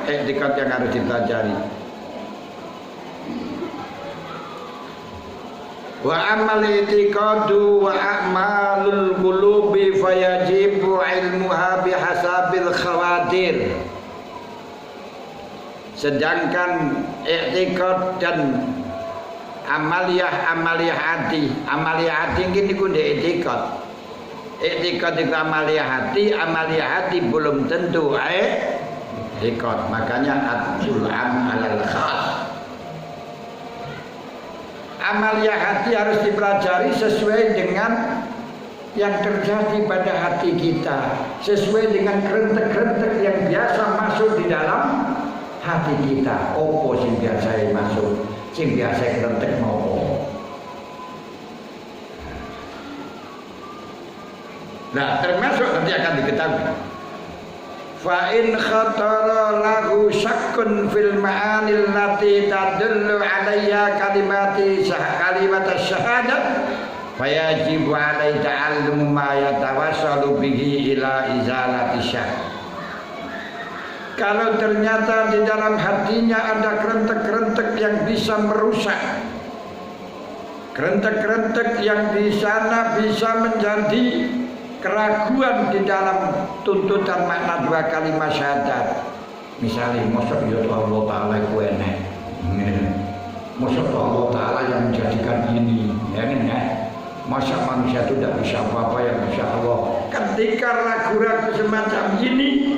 i'tikad yang harus dipelajari. Wa amal i'tiqadu wa a'malul qulubi fayajibu ilmuha bihasabil khawatir. Sedangkan i'tiqad dan amaliyah hati ini niku ndek i'tiqad. I'tiqad itu amaliyah hati belum tentu i'tiqad. Makanya adul am alal khas. Amaliyah hati harus dipelajari sesuai dengan yang terjadi pada hati kita, sesuai dengan kerentek-kerentek yang biasa masuk di dalam hati kita. Opo sing biasa masuk, sing biasa kerentek mau. Nah, termasuk nanti akan diketahui. Fa in khatara lahu syakkun fil ma'anil lati tadullu alayya kalimat syahadat fayajibu alaihi ta'allum ma yatawassalu bihi ila izalati syak. Kalau ternyata di dalam hatinya ada kerentek-kerentek yang bisa merusak, kerentek-kerentek yang di sana bisa menjadi keraguan di dalam tuntutan makna dua kalimat syahadat. Misalnya maksud Allah Ta'ala itu enak, maksud Allah Ta'ala yang menjadikan ini, ya kan ya? Masa manusia itu tidak bisa apa-apa yang bisa Allah. Ketika ragu-ragu semacam ini,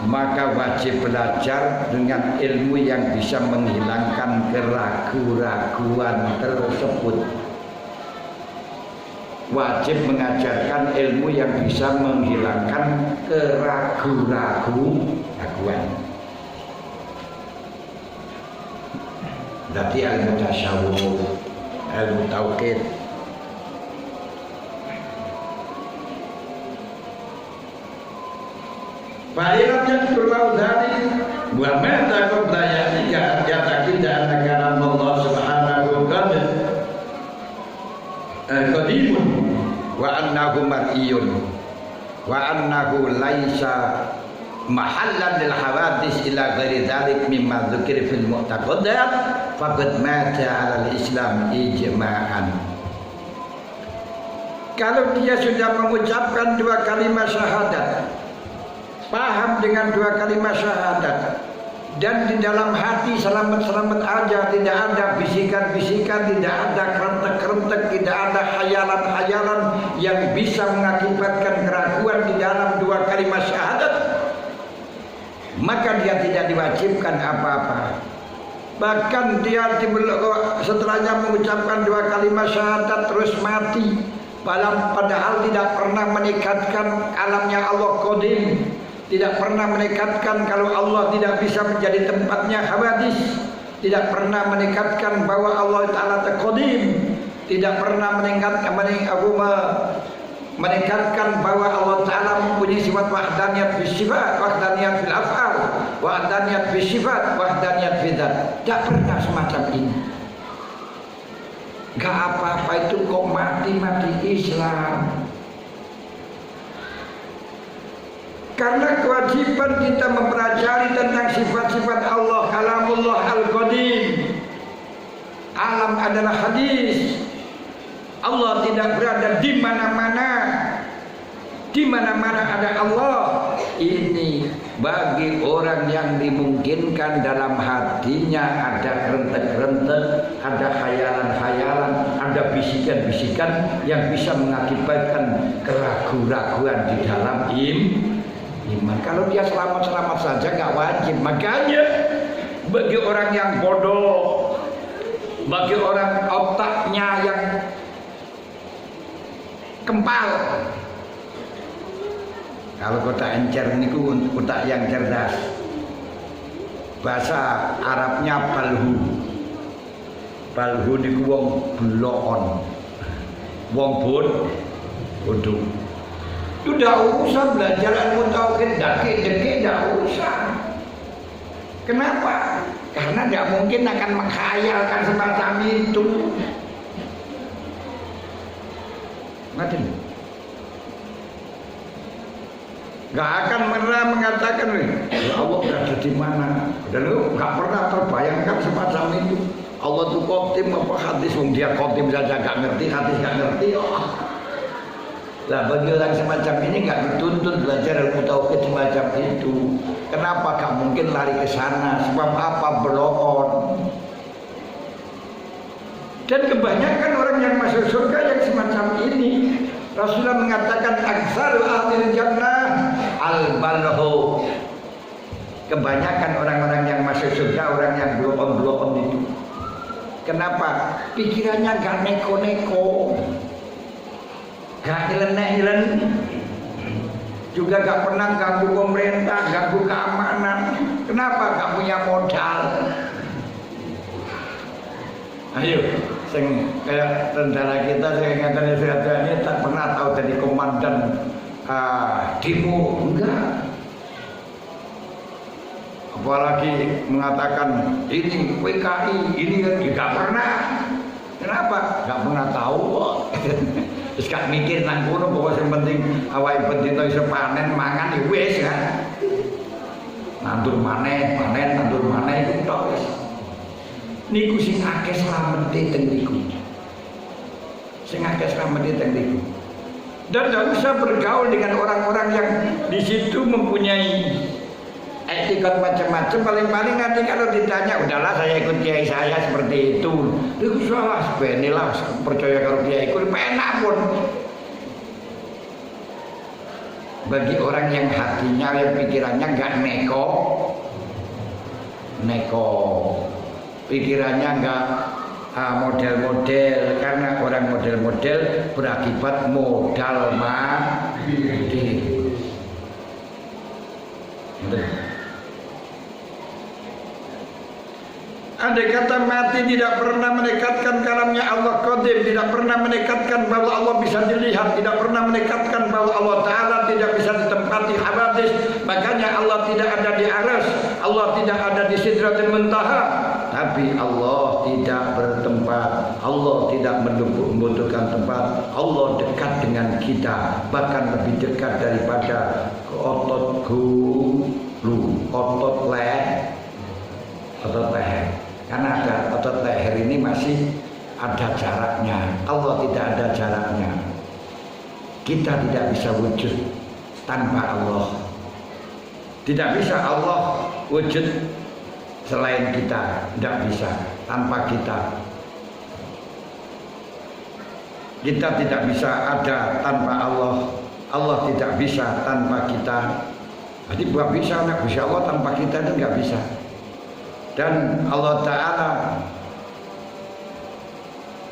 maka wajib belajar dengan ilmu yang bisa menghilangkan keraguan-raguan tersebut. Wajib mengajarkan ilmu yang bisa menghilangkan keraguan. Berarti ilmu tasawuf, ilmu tauhid. Fa'ilam yang berbau dari wa mata qabla ya'tika ya'taqida anna kalam Allah subhanahu wa ta'ala qadimun wa annahu mar'iyun wa annahu laisa mahallan lil hawadis ila ghairi dzalik mimma dzukira fil mu'taqadat faqad mata 'ala al-islam ijma'an. Kalau dia sudah mengucapkan dua kalimat syahadat, paham dengan dua kalimat syahadat, dan di dalam hati selamat-selamat aja, tidak ada bisikan-bisikan, tidak ada kerentek-kerentek, tidak ada khayalan-khayalan yang bisa mengakibatkan keraguan di dalam dua kalimat syahadat, maka dia tidak diwajibkan apa-apa. Bahkan dia setelahnya mengucapkan dua kalimat syahadat terus mati, padahal tidak pernah meningkatkan alamnya Allah qadim, tidak pernah menekatkan kalau Allah tidak bisa menjadi tempatnya hawadis, tidak pernah menekatkan bahwa Allah Ta'ala qadim, tidak pernah menekatkan bahwa Allah Ta'ala mempunyai sifat wahdaniyat fi sifat, wahdaniyat fil af'al, wahdaniyat fi sifat, wahdaniyat fi dzat. Tidak pernah semacam ini. Gak apa-apa itu kok mati-mati Islam. Karena kewajiban kita mempelajari tentang sifat-sifat Allah, kalamullah al-qadim. Alam adalah hadis. Allah tidak berada di mana-mana. Di mana-mana ada Allah. Ini bagi orang yang dimungkinkan dalam hatinya ada kerentek-kerentek, ada khayalan-khayalan, ada bisikan-bisikan yang bisa mengakibatkan keraguan-raguan di dalam iman. Kalau dia selamat-selamat saja nggak wajib. Makanya bagi orang yang bodoh, bagi orang otaknya yang kempal, kalau kota encer niku otak yang cerdas, bahasa Arabnya balhu niku wong beloon, wong bodoh. Sudah usah belajar ilmu tauhid, daki-daki tidak usah. Kenapa? Karena tidak mungkin akan menghayalkan semacam itu. Mati. Gak akan pernah mengatakan, ya Allah berada di mana. Dan lu nggak pernah terbayangkan semacam itu. Allah tuh khotim apa hadis, dia khotim saja nggak ngerti, hadis nggak ngerti. Lah bagi orang semacam ini nggak dituntut belajar ilmu tauhid semacam itu. Kenapa gak mungkin lari ke sana? Sebab apa? Belon. Dan kebanyakan orang yang masuk surga yang semacam ini, Rasulullah mengatakan aktsaru ahlil jannah al-balghu. Kebanyakan orang-orang yang masuk surga orang yang belum itu. Kenapa? Pikirannya gak neko-neko, gak hilen-hilen, juga gak pernah ganggu pemerintah, ganggu keamanan. Kenapa? Gak punya modal. Ayo, sing kayak tentara kita sing ngatakan ini tak pernah tahu jadi komandan demo, enggak. Apalagi mengatakan ini PKI, ini enggak pernah. Kenapa? Enggak pernah tahu. Terus gak mikir nang kono pokoknya yang penting awake bendina iso panen mangan ya wis kan. Nandur panen nandur maneh iku tok wis. Niku sing akeh slamete teng niku. Sing akeh slamete teng niku. Dan tidak usah bergaul dengan orang-orang yang di situ mempunyai etikat macam-macam. Paling-paling nanti kalau ditanya, udahlah saya ikut kiai saya seperti itu. Itu salah, sebenarnya percaya kalau kiai ikut, enak pun. Bagi orang yang hatinya, yang pikirannya nggak neko, pikirannya nggak model-model, karena orang model-model berakibat modal mati. Andai kata mati tidak pernah menekatkan kalamnya Allah Qadim, tidak pernah menekatkan bahwa Allah bisa dilihat, tidak pernah menekatkan bahwa Allah Ta'ala tidak bisa ditempati hawadis. Makanya Allah tidak ada di aras, Allah tidak ada di Sidratul Muntaha. Tapi Allah tidak bertempat, Allah tidak membutuhkan tempat. Allah dekat dengan kita, bahkan lebih dekat daripada otot gulu, otot leher. Karena ada otot leher ini masih ada jaraknya. Allah tidak ada jaraknya. Kita tidak bisa wujud tanpa Allah. Tidak bisa Allah wujud selain kita. Tidak bisa tanpa kita. Kita tidak bisa ada tanpa Allah. Allah tidak bisa tanpa kita. Jadi bukan bisa, nggak bisa Allah tanpa kita itu nggak bisa. Dan Allah Ta'ala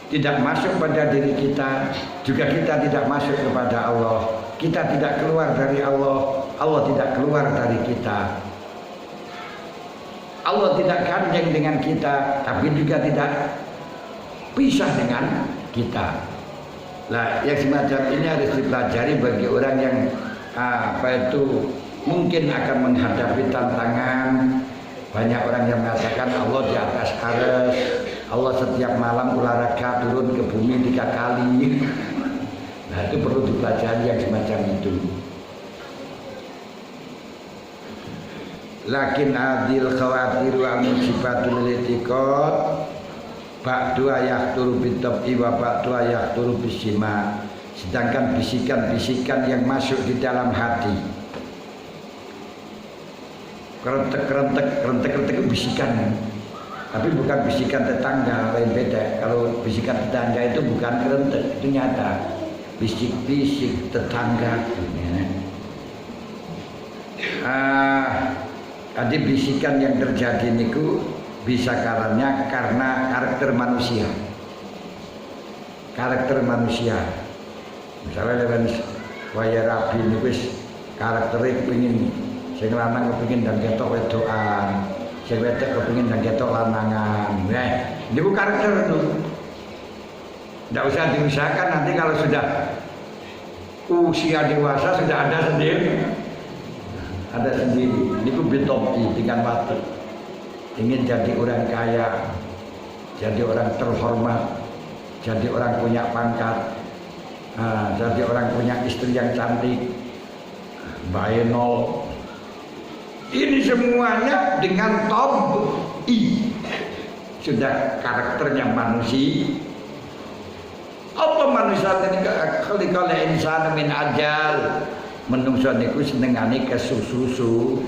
tidak masuk pada diri kita, juga kita tidak masuk kepada Allah. Kita tidak keluar dari Allah, Allah tidak keluar dari kita. Allah tidak gandeng dengan kita, tapi juga tidak pisah dengan kita. Nah, yang semacam ini harus dipelajari bagi orang yang mungkin akan menghadapi tantangan. Banyak orang yang mengatakan Allah di atas arsy, Allah setiap malam olahraga turun ke bumi 3 kali. Nah, itu perlu dipelajari yang semacam itu. Lakin adil khawatir wa musibatul itiqad ba'du yahturu bitab'i wa ba'du yahturu bisima. Sedangkan bisikan-bisikan yang masuk di dalam hati, kerentek bisikan, tapi bukan bisikan tetangga, lain beda. Kalau bisikan tetangga itu bukan kerentek, itu nyata. Bisik-bisik tetangga. Tadi bisikan yang terjadi niku bisa karena karakter manusia. Karakter manusia. Misalnya dengan waya rabi niku karakternya pengen sing lanang kepengin ndang ketok wedokan, sing wedok kepengin ndang ketok lanangan. Nah, niku karakter itu. Tidak usah diusahakan, nanti kalau sudah usia dewasa sudah ada sendiri. Ada sendiri. Niku bitopi dengan waktu. Ingin jadi orang kaya, jadi orang terhormat, jadi orang punya pangkat, jadi orang punya istri yang cantik, bae nol. Ini semuanya dengan tabii. Sudah karakternya manusia. Apa manusia ini kalau insan min ajal menungso niku senengane kesusu.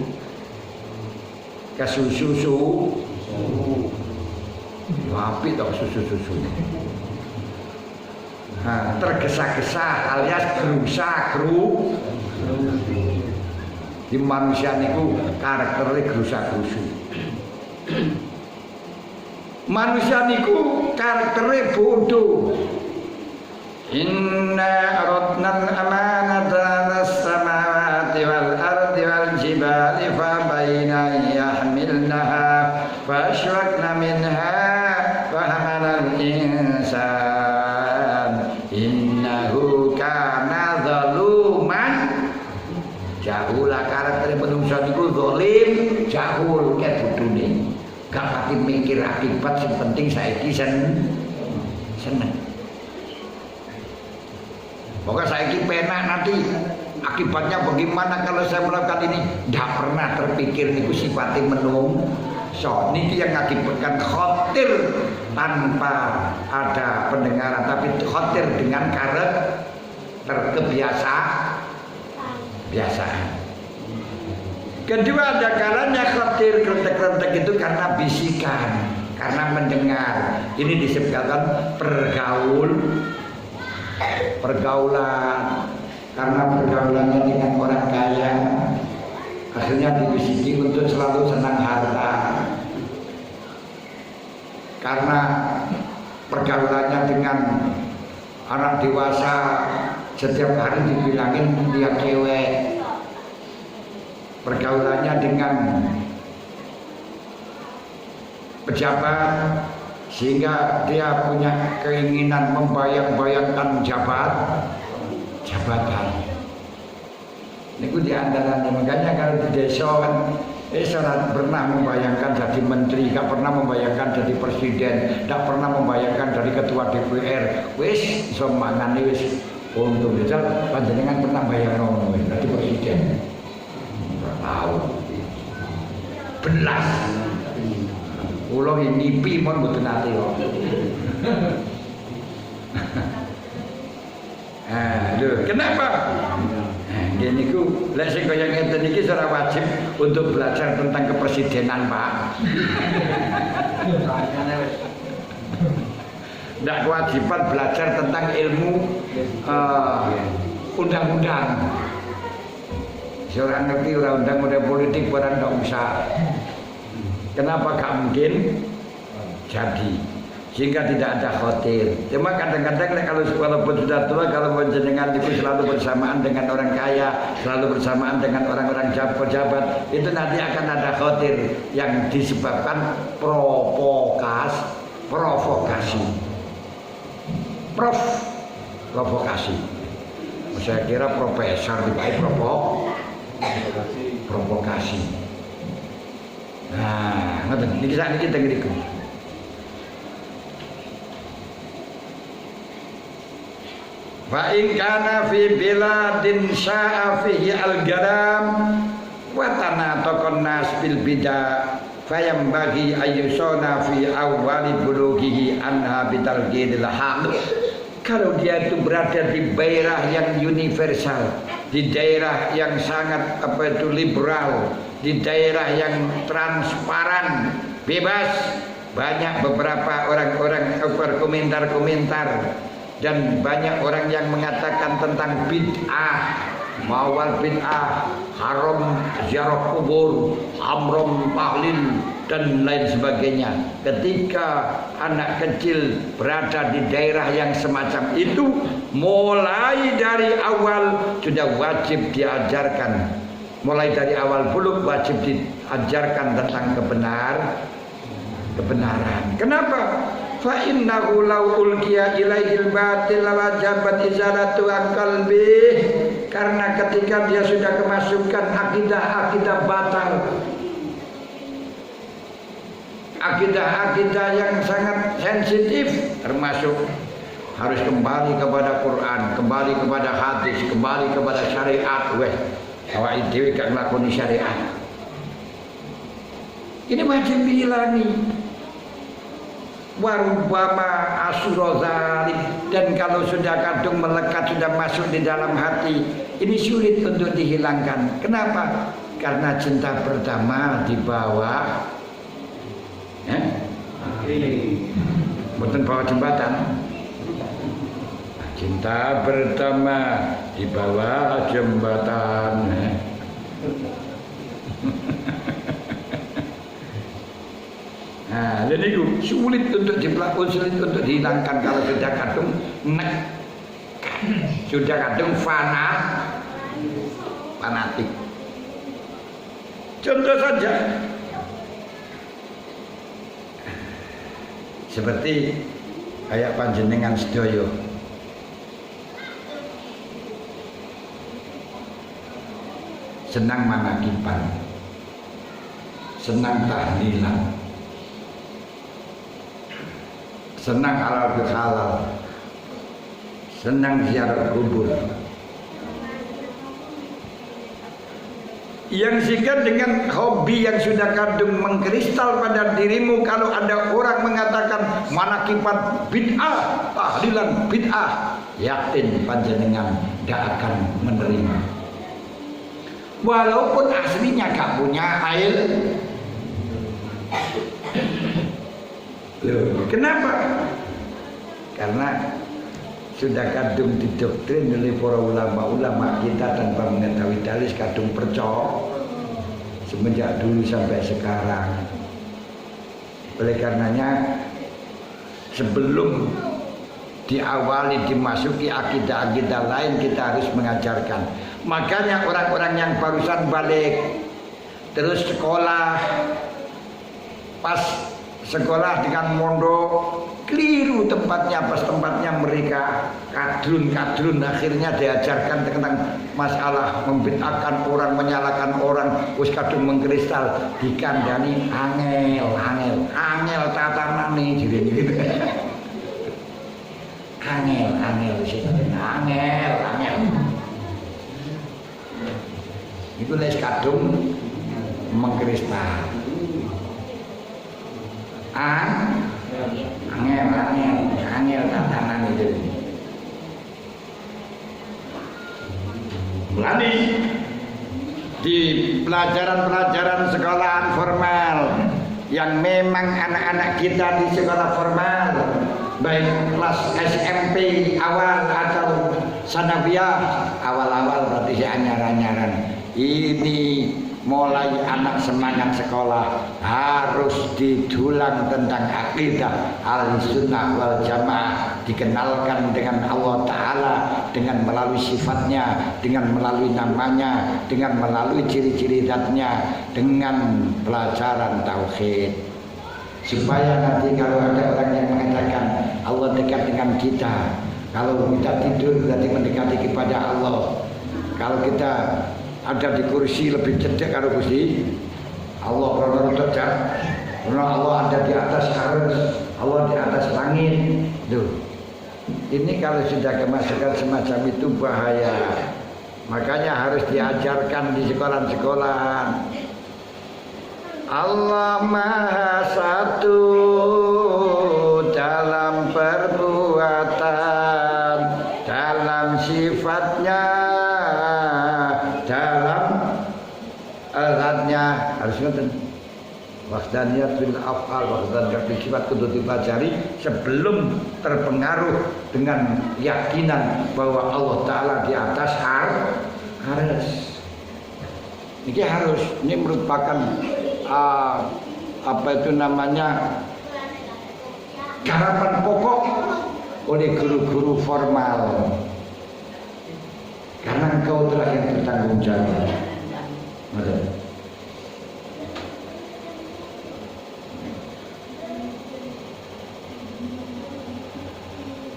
Apik to susu-susu. Tergesa-gesa alias gerusa-geru. Di manusia niku karakternya gerusa-gerusu. Manusia niku karakternya bodoh. Inna aradna al-amanata 'alas samawati wal ardi wal jibali fa baina yahmilnaha fa ashraqna minha fa hamala al-insan innahu kana zaluman jahula. Karakter manusia niku zalim, jahul kayak bodone. Gak pati mikir akibat, yang penting saiki seneng. Pokoknya saiki penak nanti akibatnya bagaimana kalau saya melakukan ini. Tidak pernah terpikir niku sifatnya menungso. Niki yang mengakibatkan khotir tanpa ada pendengaran, tapi khotir dengan karakter kebiasaan. Kedua ada kalanya khotir krentek-krentek itu karena bisikan, karena mendengar. Ini disebutkan pergaulan, karena pergaulannya dengan orang kaya, akhirnya dibisiki untuk selalu senang harta. Karena pergaulannya dengan anak dewasa, setiap hari dibilangin dia cewek. Pergaulannya dengan pejabat, sehingga dia punya keinginan membayang-bayangkan jabatan. Ini di antaranya. Makanya kalau di desa kan saya pernah membayangkan jadi menteri, gak pernah membayangkan jadi presiden, gak pernah membayangkan jadi ketua DPR. Wis iso mangane wis untuk desa panjenengan pernah bayangno jadi presiden. Tahu belas. Ulo ngipi mon mboten nate kok. Kenapa? Gini ku, lek sing kaya ngeten iki ora wajib untuk belajar tentang kepresidenan, Pak. Ndak kewajiban belajar tentang ilmu undang-undang. Seorang ngerti undang-undang politik orang ndak usah. Kenapa gak mungkin jadi, sehingga tidak ada khotir. Cuma kadang-kadang kalau walaupun sudah tua, kalau menjenengan itu selalu bersamaan dengan orang kaya, selalu bersamaan dengan orang-orang pejabat, itu nanti akan ada khotir yang disebabkan provokasi. Saya kira profesor dipakai provokasi. Nah, ngoten niki sak niki teng mriku. Fa in kana fi biladin sya'a fihi al-garam wa tanataqan nas bil bidah fayam bagi ayyusona fi awwali bulughihi anha bitalqinil haq. Kalau dia itu berada di daerah yang universal, di daerah yang sangat liberal, di daerah yang transparan, bebas, banyak beberapa orang-orang berkomentar-komentar dan banyak orang yang mengatakan tentang bid'ah, mawal bid'ah, haram ziarah kubur, haram tahlil dan lain sebagainya. Ketika anak kecil berada di daerah yang semacam itu, mulai dari awal sudah wajib diajarkan. Mulai dari awal buluk wajib diajarkan tentang kebenaran. Kenapa? Fa innahu law ulqiya ilaihil batil wajabat izalatu qalbi. Karena ketika dia sudah kemasukan akidah batal, akidah yang sangat sensitif, termasuk harus kembali kepada Quran, kembali kepada hadis, kembali kepada syariat. Awak dhewe gak nglakoni syariat. Ini wajib dihilangi. Warubama asurozalik, dan kalau sudah kadung melekat, sudah masuk di dalam hati, ini sulit untuk dihilangkan. Kenapa? Karena cinta pertama dibawa bukan bawa jembatan. Cinta pertama dibawa jembatan. Nah, jadi itu sulit untuk dipelakon, sulit untuk dihilangkan kalau sudah kadung nek, sudah kadung fanatik. Contoh saja, seperti kayak panjenengan sedoyo, senang manakipan, senang tahlilan, senang halal, senang ziarah kubur. Yang sehingga dengan hobi yang sudah kadung mengkristal pada dirimu, kalau ada orang mengatakan manakipan bid'ah, tahlilan bid'ah, yakin panjenengan tidak akan menerima. Walaupun aslinya gak punya ilmu. Loh, kenapa? Karena sudah kadung didoktrin oleh para ulama-ulama kita tanpa mengetahui dalil, kadung percaya semenjak dulu sampai sekarang. Oleh karenanya sebelum diawali dimasuki akidah-akidah lain, kita harus mengajarkan. Makanya orang-orang yang barusan balik terus sekolah, pas sekolah dengan mondok keliru tempatnya, pas tempatnya mereka kadrun, akhirnya diajarkan tentang masalah membid'ahkan orang, menyalahkan orang, wis kadung mengkristal, dikandani angel tatanane jadi gitu. Angel sih, angel. Itu les kadung mengkristal. Angel tatanan itu. Mulai di pelajaran sekolahan formal yang memang anak-anak kita di sekolah formal, baik kelas SMP awal atau sanawiyah awal-awal, berarti si anyaran-anyaran ini mulai anak semangat sekolah harus didulang tentang akidah Ahlussunnah wal Jamaah, dikenalkan dengan Allah Ta'ala, dengan melalui sifatnya, dengan melalui namanya, dengan melalui ciri-ciri zatnya, dengan pelajaran tauhid, supaya nanti kalau ada orang yang mengatakan Allah dekat dengan kita, kalau kita tidur berarti mendekati kepada Allah, kalau kita ada di kursi lebih cedek kalau kursi Allah, kalau cedek karena Allah ada di atas arus, Allah di atas langit. Duh, ini kalau sudah kemasukan semacam itu bahaya. Makanya harus diajarkan di sekolah-sekolahan. Allah Maha Satu dalam perbuatan, dalam sifatnya, dalam alatnya, harus ngerti. Wahdaniyat bil af'al, wahdaniyat bil sifat kudu dipelajari sebelum terpengaruh dengan keyakinan bahwa Allah Ta'ala di atas harus. Ini harus, ini merupakan apa itu namanya, garapan pokok oleh guru-guru formal. Karena engkau telah yang bertanggung jawab.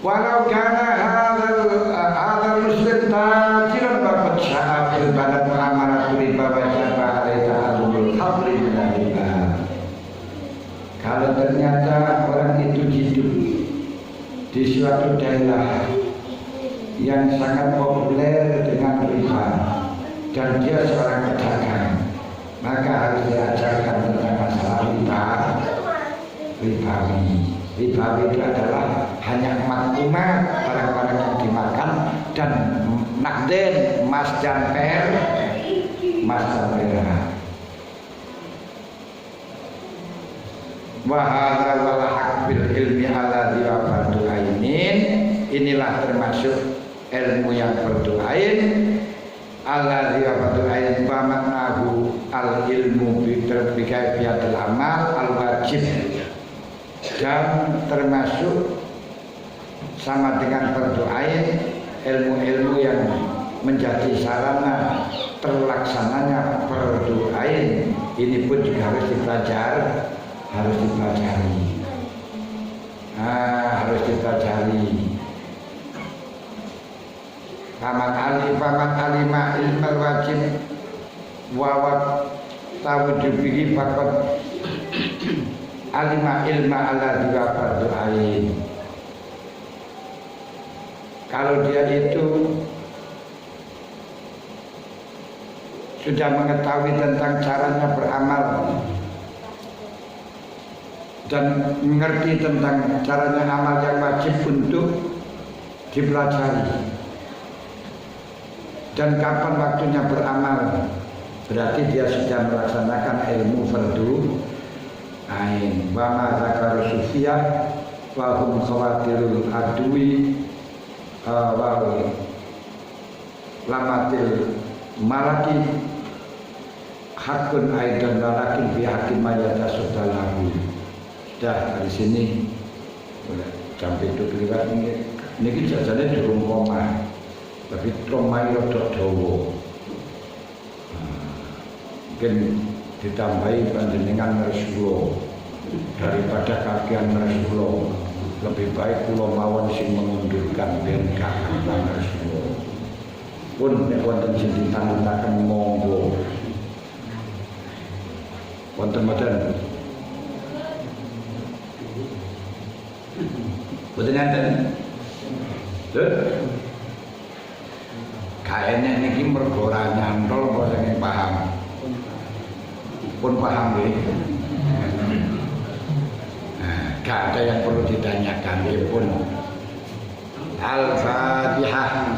Walau kana hadzal muslim tajiran faqad sya'a fil balad mu'amaratu riba wa syaba alaihi ta'allumul hamli min riba. Kalau ternyata orang itu hidup di suatu daerah yang sangat populer dengan riba dan dia seorang pedagang, maka harus diajarkan tentang masalah ribawi. Ribawi itu adalah hanya maklumat, barang-barang yang dimakan, dan nakden, emas dan perak. Wahada wal haq bil ilmi alladzi wafadu ainin. Inilah termasuk ilmu yang berdoain. Alladzi wafadu ainin wa maknahu al ilmu bi kaifiyatil amal al wajib, dan termasuk sama dengan berdoain ilmu-ilmu yang menjadi sarana terlaksananya berdoain. Ini pun juga harus dipelajari. Harus dipelajari. Paman alima ilmal wajib wawat tawujubihi fakot alima ilma ala juga berdoain. Kalau dia itu sudah mengetahui tentang caranya beramal dan mengerti tentang caranya amal yang wajib untuk dipelajari, dan kapan waktunya beramal, berarti dia sudah melaksanakan ilmu fardu ain. Wa ma zakaru sufiyah wa hum khawatirul adwi wa lamatil malaki hakun aidan walakin bi hakim mayata sudalahu. Sudah dari sini sampai itu kelihatan ini jajane durung koma, tapi tromai rodok dawa. Mungkin ditambahi panjenengan Rasulullah, daripada kakean Rasulullah lebih baik kula mawon sing mengundurkan ben kakean Rasulullah. Pun nek wonten sing ditangetaken monggo. Wonten-wonten boten enten. Kaene niki mergo ora nyantol kok sing paham. Pun paham nggih. Nah, gak ada yang perlu ditanyakan pun. Al-Fatihah.